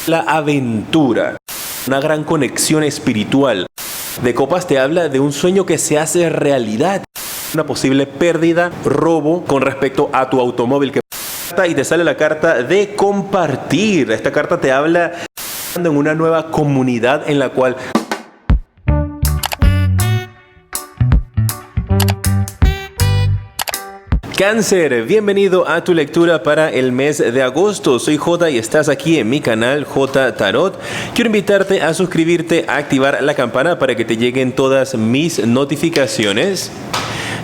La aventura, una gran conexión espiritual. De copas te habla de un sueño que se hace realidad, una posible pérdida, robo con respecto a tu automóvil y te sale la carta de compartir. Esta carta te habla de una nueva comunidad en la cual Cáncer, bienvenido a tu lectura para el mes de agosto. Soy J y estás aquí en mi canal J Tarot. Quiero invitarte a suscribirte, a activar la campana para que te lleguen todas mis notificaciones.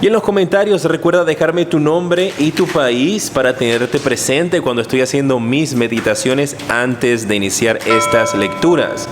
Y en los comentarios recuerda dejarme tu nombre y tu país para tenerte presente cuando estoy haciendo mis meditaciones antes de iniciar estas lecturas.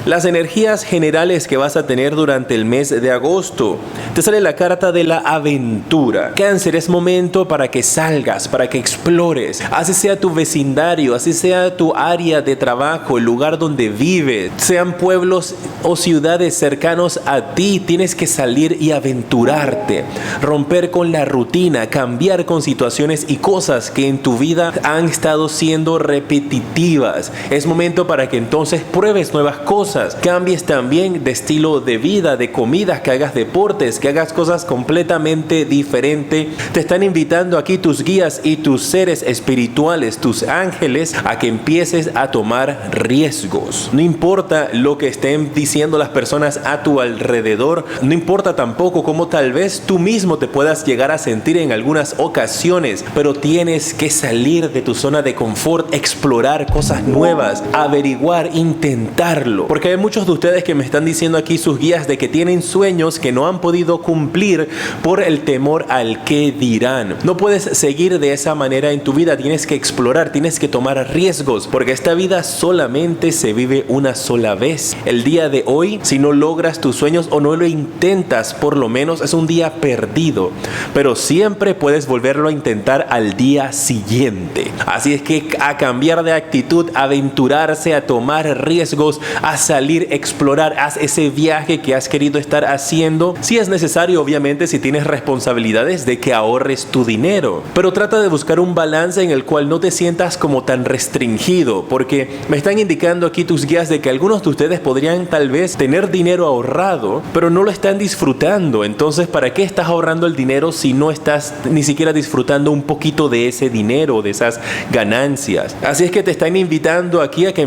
Las energías generales que vas a tener durante el mes de agosto. Te sale la carta de la aventura. Cáncer, es momento para que salgas, para que explores. Así sea tu vecindario, así sea tu área de trabajo, el lugar donde vives, sean pueblos o ciudades cercanos a ti. Tienes que salir y aventurarte, romper con la rutina, cambiar con situaciones y cosas que en tu vida han estado siendo repetitivas. Es momento para que entonces pruebes nuevas cosas. Cambies también de estilo de vida, de comidas, que hagas deportes, que hagas cosas completamente diferentes. Te están invitando aquí tus guías y tus seres espirituales, tus ángeles, a que empieces a tomar riesgos. No importa lo que estén diciendo las personas a tu alrededor, no importa tampoco cómo tal vez tú mismo te puedas llegar a sentir en algunas ocasiones, pero tienes que salir de tu zona de confort, explorar cosas nuevas, averiguar, intentarlo. Porque hay muchos de ustedes que me están diciendo aquí sus guías de que tienen sueños que no han podido cumplir por el temor al que dirán. No puedes seguir de esa manera en tu vida, tienes que explorar, tienes que tomar riesgos, porque esta vida solamente se vive una sola vez. El día de hoy, si no logras tus sueños o no lo intentas, por lo menos es un día perdido, pero siempre puedes volverlo a intentar al día siguiente. Así es que a cambiar de actitud, a aventurarse, a tomar riesgos, a salir, explorar, haz ese viaje que has querido estar haciendo. Si es necesario, obviamente, si tienes responsabilidades, de que ahorres tu dinero, pero trata de buscar un balance en el cual no te sientas como tan restringido, porque me están indicando aquí tus guías de que algunos de ustedes podrían tal vez tener dinero ahorrado, pero no lo están disfrutando. Entonces, ¿para qué estás ahorrando el dinero si no estás ni siquiera disfrutando un poquito de ese dinero, de esas ganancias? Así es que te están invitando aquí a que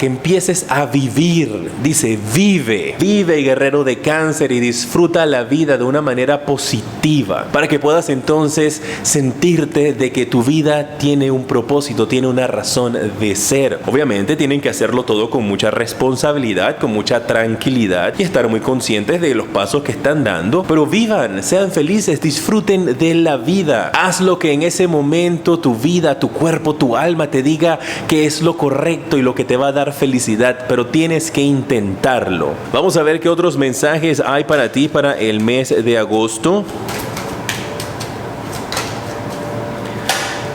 empieces a vivir. Dice, vive, guerrero de Cáncer, y disfruta la vida de una manera positiva, para que puedas entonces sentirte de que tu vida tiene un propósito, tiene una razón de ser. Obviamente tienen que hacerlo todo con mucha responsabilidad, con mucha tranquilidad y estar muy conscientes de los pasos que están dando, pero vivan, sean felices, disfruten de la vida. Haz lo que en ese momento tu vida, tu cuerpo, tu alma te diga que es lo correcto y lo que te va a dar felicidad, pero tienes que intentarlo. Vamos a ver qué otros mensajes hay para ti para el mes de agosto.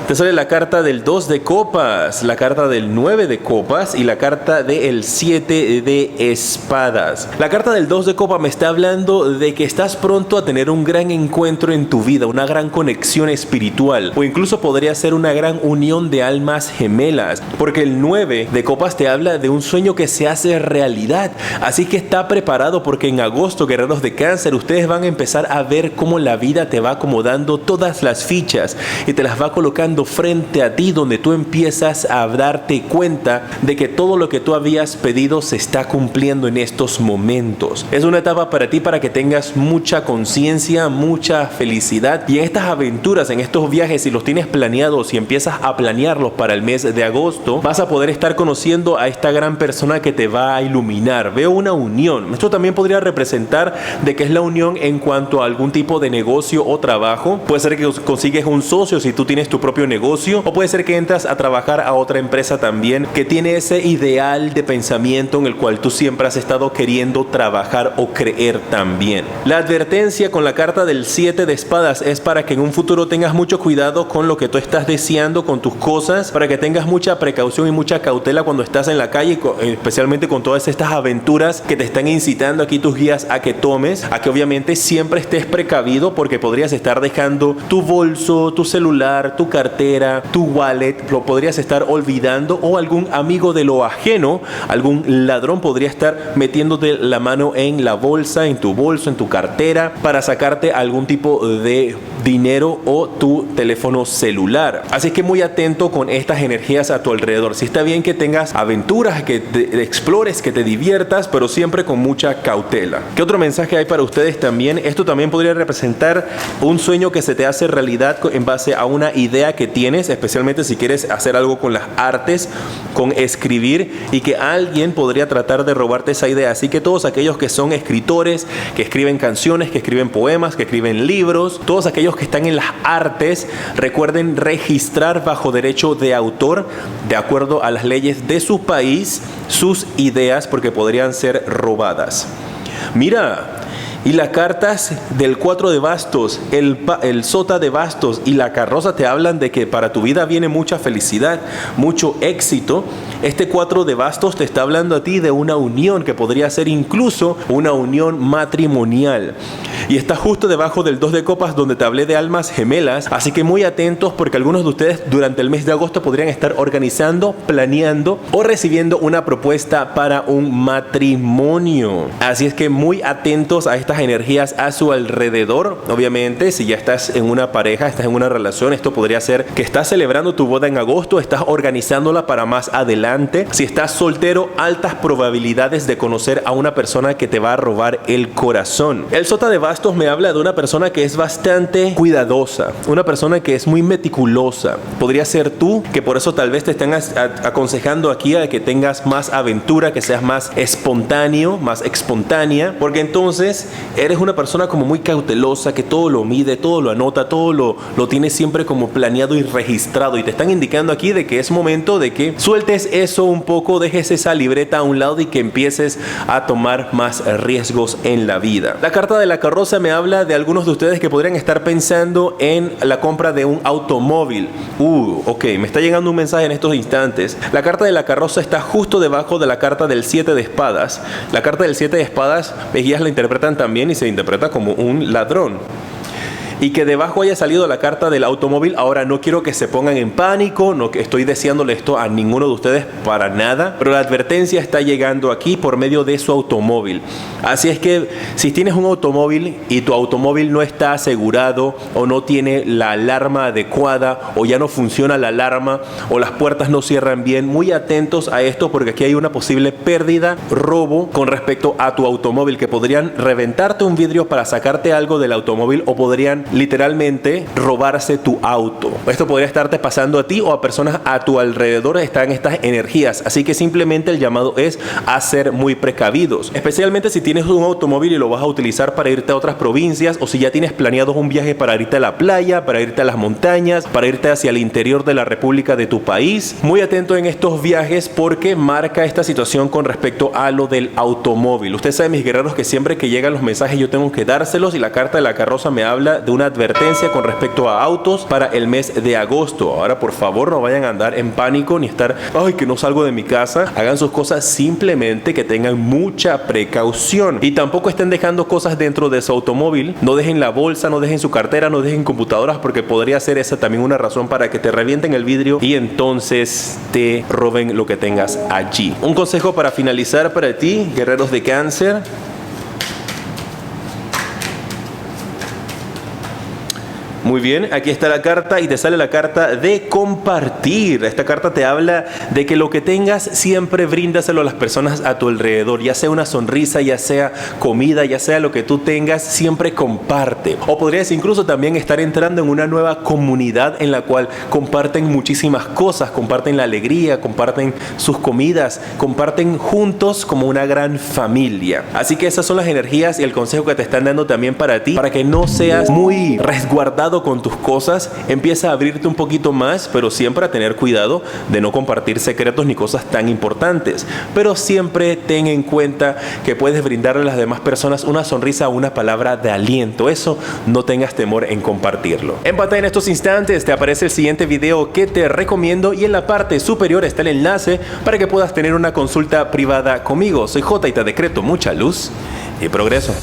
Te sale la carta del 2 de copas, la carta del 9 de copas y la carta del 7 de espadas. La carta del 2 de copas me está hablando de que estás pronto a tener un gran encuentro en tu vida, una gran conexión espiritual, o incluso podría ser una gran unión de almas gemelas, porque el 9 de copas te habla de un sueño que se hace realidad. Así que está preparado, porque en agosto, guerreros de Cáncer, ustedes van a empezar a ver cómo la vida te va acomodando todas las fichas y te las va colocando frente a ti, donde tú empiezas a darte cuenta de que todo lo que tú habías pedido se está cumpliendo en estos momentos. Es una etapa para ti, para que tengas mucha conciencia, mucha felicidad, y en estas aventuras, en estos viajes, si los tienes planeados y empiezas a planearlos para el mes de agosto, vas a poder estar conociendo a esta gran persona que te va a iluminar. Veo una unión. Esto también podría representar de que es la unión en cuanto a algún tipo de negocio o trabajo. Puede ser que consigues un socio si tú tienes tu propio negocio, o puede ser que entras a trabajar a otra empresa también que tiene ese ideal de pensamiento en el cual tú siempre has estado queriendo trabajar o creer también. La advertencia con la carta del 7 de espadas es para que en un futuro tengas mucho cuidado con lo que tú estás deseando, con tus cosas, para que tengas mucha precaución y mucha cautela cuando estás en la calle, especialmente con todas estas aventuras que te están incitando aquí tus guías a que tomes, a que obviamente siempre estés precavido, porque podrías estar dejando tu bolso, tu celular, tu cartera, cartera, tu wallet, lo podrías estar olvidando, o algún amigo de lo ajeno, algún ladrón podría estar metiéndote la mano en la bolsa, en tu bolso, en tu cartera, para sacarte algún tipo de dinero o tu teléfono celular. Así que muy atento con estas energías a tu alrededor. Si está bien que tengas aventuras, que te explores, que te diviertas, pero siempre con mucha cautela. ¿Qué otro mensaje hay para ustedes también? Esto también podría representar un sueño que se te hace realidad en base a una idea que tienes, especialmente si quieres hacer algo con las artes, con escribir, y que alguien podría tratar de robarte esa idea. Así que todos aquellos que son escritores, que escriben canciones, que escriben poemas, que escriben libros, todos aquellos que están en las artes, recuerden registrar bajo derecho de autor, de acuerdo a las leyes de su país, sus ideas, porque podrían ser robadas. Mira, y las cartas del 4 de bastos, el sota de bastos y la carroza te hablan de que para tu vida viene mucha felicidad, mucho éxito. Este 4 de bastos te está hablando a ti de una unión que podría ser incluso una unión matrimonial. Y está justo debajo del 2 de copas, donde te hablé de almas gemelas. Así que muy atentos, porque algunos de ustedes durante el mes de agosto podrían estar organizando, planeando o recibiendo una propuesta para un matrimonio. Así es que muy atentos a estas energías a su alrededor. Obviamente, si ya estás en una pareja, estás en una relación, esto podría ser que estás celebrando tu boda en agosto, estás organizándola para más adelante. Si estás soltero, altas probabilidades de conocer a una persona que te va a robar el corazón. El sota de bastos me habla de una persona que es bastante cuidadosa, una persona que es muy meticulosa. Podría ser tú, que por eso tal vez te están aconsejando aquí a que tengas más aventura, que seas más espontáneo, más espontánea, porque entonces eres una persona como muy cautelosa, que todo lo mide, todo lo anota, todo lo tiene siempre como planeado y registrado. Y te están indicando aquí de que es momento de que sueltes eso un poco, dejes esa libreta a un lado y que empieces a tomar más riesgos en la vida. La carta de la carroza me habla de algunos de ustedes que podrían estar pensando en la compra de un automóvil. Ok, me está llegando un mensaje en estos instantes. La carta de la carroza está justo debajo de la carta del 7 de espadas. La carta del 7 de espadas, ellas la interpretan también y se interpreta como un ladrón. Y que debajo haya salido la carta del automóvil. Ahora, no quiero que se pongan en pánico, no estoy deseándole esto a ninguno de ustedes para nada, pero la advertencia está llegando aquí por medio de su automóvil. Así es que si tienes un automóvil y tu automóvil no está asegurado, o no tiene la alarma adecuada, o ya no funciona la alarma, o las puertas no cierran bien, muy atentos a esto, porque aquí hay una posible pérdida, robo con respecto a tu automóvil, que podrían reventarte un vidrio para sacarte algo del automóvil, o podrían literalmente robarse tu auto. Esto podría estarte pasando a ti o a personas a tu alrededor. Están estas energías, así que simplemente el llamado es a ser muy precavidos, especialmente si tienes un automóvil y lo vas a utilizar para irte a otras provincias, o si ya tienes planeado un viaje para irte a la playa, para irte a las montañas, para irte hacia el interior de la república de tu país. Muy atento en estos viajes, porque marca esta situación con respecto a lo del automóvil. Ustedes saben, mis guerreros, que siempre que llegan los mensajes yo tengo que dárselos, y la carta de la carroza me habla de una advertencia con respecto a autos para el mes de agosto. Ahora, por favor, no vayan a andar en pánico ni estar, ay, que no salgo de mi casa. Hagan sus cosas, simplemente que tengan mucha precaución, y tampoco estén dejando cosas dentro de su automóvil. No dejen la bolsa, no dejen su cartera, no dejen computadoras, porque podría ser esa también una razón para que te revienten el vidrio y entonces te roben lo que tengas allí. Un consejo para finalizar para ti, guerreros de Cáncer. Muy bien, aquí está la carta y te sale la carta de compartir. Esta carta te habla de que lo que tengas siempre bríndaselo a las personas a tu alrededor, ya sea una sonrisa, ya sea comida, ya sea lo que tú tengas, siempre comparte. O podrías incluso también estar entrando en una nueva comunidad en la cual comparten muchísimas cosas, comparten la alegría, comparten sus comidas, comparten juntos como una gran familia. Así que esas son las energías y el consejo que te están dando también para ti, para que no seas muy resguardado con tus cosas. Empieza a abrirte un poquito más, pero siempre a tener cuidado de no compartir secretos ni cosas tan importantes. Pero siempre ten en cuenta que puedes brindarle a las demás personas una sonrisa o una palabra de aliento. Eso no tengas temor en compartirlo. En pantalla en estos instantes te aparece el siguiente video que te recomiendo, y en la parte superior está el enlace para que puedas tener una consulta privada conmigo. Soy J y te decreto mucha luz y progreso.